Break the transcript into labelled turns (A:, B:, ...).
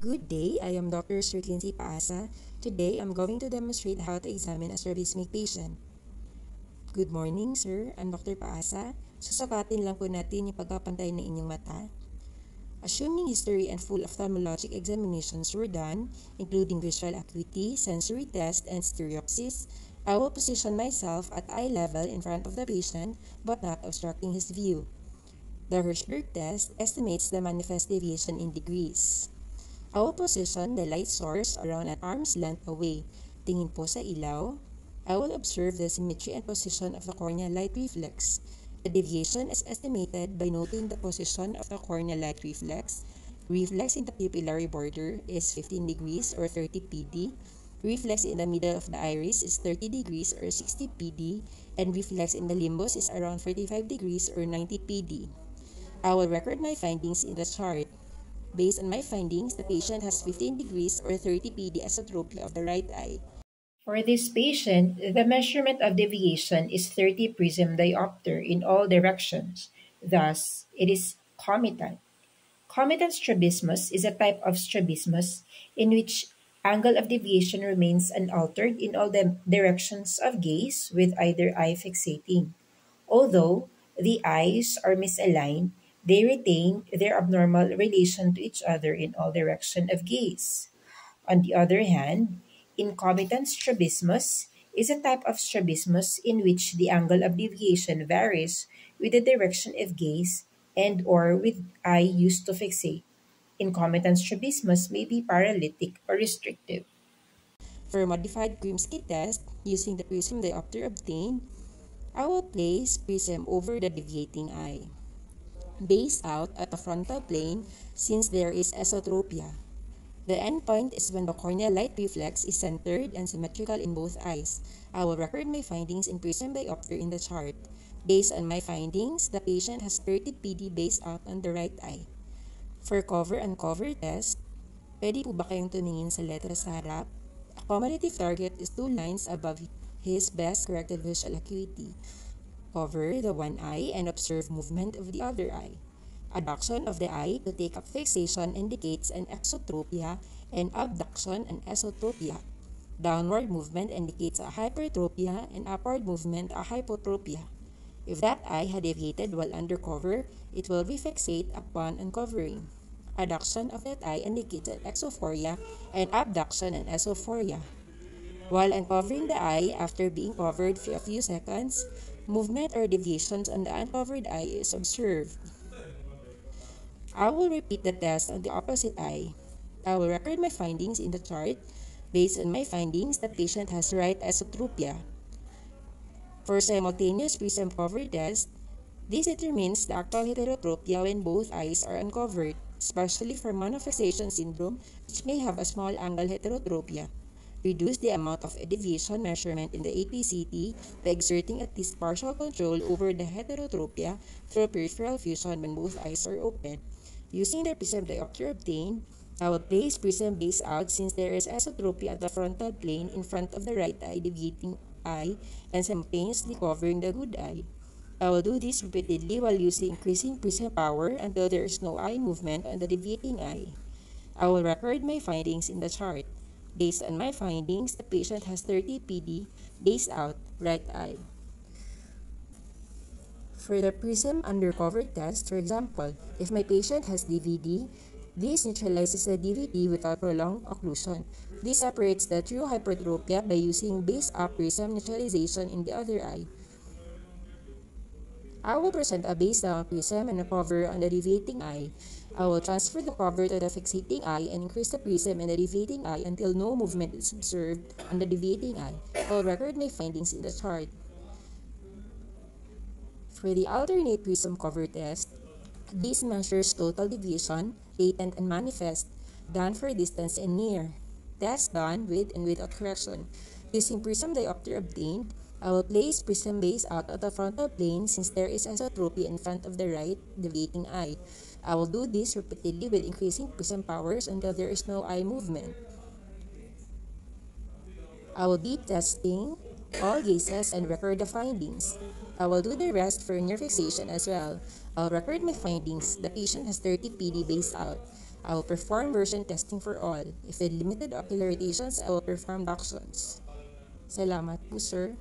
A: Good day, I am Dr. Stricklyn Caingles-Paasa. Today, I'm going to demonstrate how to examine a strabismic patient. Good morning, sir. I'm Dr. Paasa. Susukatin lang po natin yung pagkapantay ng inyong mata. Assuming history and full ophthalmologic examinations were done, including visual acuity, sensory test, and stereopsis, I will position myself at eye level in front of the patient but not obstructing his view. The Hirschberg test estimates the manifest deviation in degrees. I will position the light source around an arm's length away. Tingin po sa ilaw. I will observe the symmetry and position of the corneal light reflex. The deviation is estimated by noting the position of the corneal light reflex. Reflex in the pupillary border is 15 degrees or 30 PD. Reflex in the middle of the iris is 30 degrees or 60 PD. And reflex in the limbus is around 45 degrees or 90 PD. I will record my findings in the chart. Based on my findings, the patient has 15 degrees or 30 PD esotropia of the right eye.
B: For this patient, the measurement of deviation is 30 prism diopter in all directions. Thus, it is comitant. Comitant strabismus is a type of strabismus in which angle of deviation remains unaltered in all the directions of gaze with either eye fixating. Although the eyes are misaligned, they retain their abnormal relation to each other in all direction of gaze. On the other hand, concomitant strabismus is a type of strabismus in which the angle of deviation varies with the direction of gaze and or with eye used to fixate. Concomitant strabismus may be paralytic or restrictive.
A: For modified Grimsky test, using the prism diopter obtained, I will place prism over the deviating eye. Base out at the frontal plane since there is esotropia. The endpoint is when the corneal light reflex is centered and symmetrical in both eyes. I will record my findings in prism diopter in the chart. Based on my findings, the patient has 30 PD base out on the right eye. For cover-uncover test, pwede po ba kayong tumingin sa letra sa harap? Accommodative target is 2 lines above his best corrected visual acuity. Cover the one eye and observe movement of the other eye. Adduction of the eye to take up fixation indicates an exotropia and abduction an esotropia. Downward movement indicates a hypertropia and upward movement a hypotropia. If that eye had deviated while under cover, it will refixate upon uncovering. Adduction of that eye indicates an exophoria and abduction an esophoria. While uncovering the eye after being covered for a few seconds, movement or deviations on the uncovered eye is observed. I will repeat the test on the opposite eye. I will record my findings in the chart. Based on my findings, the patient has right esotropia. For simultaneous prism cover test, this determines the actual heterotropia when both eyes are uncovered, especially for monofixation syndrome, which may have a small angle heterotropia. Reduce the amount of deviation measurement in the APCT by exerting at least partial control over the heterotropia through peripheral fusion when both eyes are open. Using the prism diopter obtained, I will place prism base out since there is esotropia at the frontal plane in front of the right eye deviating eye and simultaneously covering the good eye. I will do this repeatedly while using increasing prism power until there is no eye movement on the deviating eye. I will record my findings in the chart. Based on my findings, the patient has 30 PD base out right eye. For the prism undercover test, for example, if my patient has DVD, this neutralizes the DVD without prolonged occlusion. This separates the true hypertropia by using base-up prism neutralization in the other eye. I will present a base-down prism and a cover on the deviating eye. I will transfer the cover to the fixating eye and increase the prism in the deviating eye until no movement is observed on the deviating eye. I will record my findings in the chart. For the alternate prism cover test, this measures total deviation, latent and manifest, done for distance and near. Test done with and without correction. Using prism diopter obtained, I will place prism base out at the frontal plane since there is esotropia in front of the right deviating eye. I will do this repeatedly with increasing prism powers until there is no eye movement. I will be testing all gazes and record the findings. I will do the rest for near fixation as well. I'll record my findings. The patient has 30 PD base out. I will perform version testing for all. If with limited ocular rotations, I will perform doctions. Salamat po, sir.